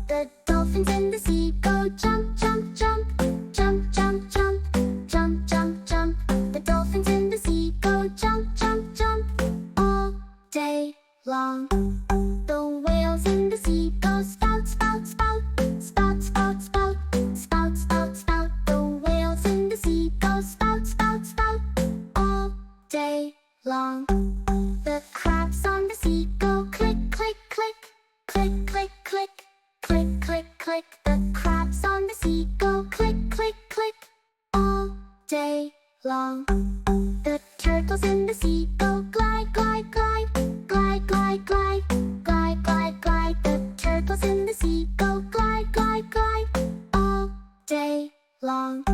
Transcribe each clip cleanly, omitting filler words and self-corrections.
The dolphins in the sea go jump, jump, jump, jump, jump, jump, jump, jump, jump. The dolphins in the sea go jump, jump, jump all day long. The whales in the sea go spout, spout, spout, spout, spout, spout, spout, spout, spout. The whales in the sea go spout, spout, spout all day long. The crabs on the sea go click, click, click, click, click, click, click, click, click. The crabs on the sea go click, click, click all day long. The turtles in the sea go glide, glide, glide, glide, glide, glide, glide, glide, glide. The turtles in the sea go glide, glide, glide all day long.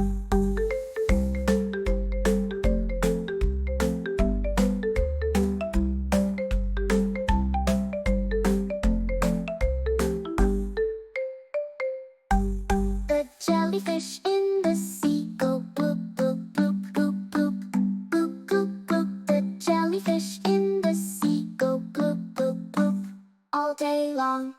The jellyfish in the sea go bloop, bloop, bloop, bloop, bloop, bloop, bloop, bloop. The jellyfish in the sea go bloop, bloop, bloop all day long.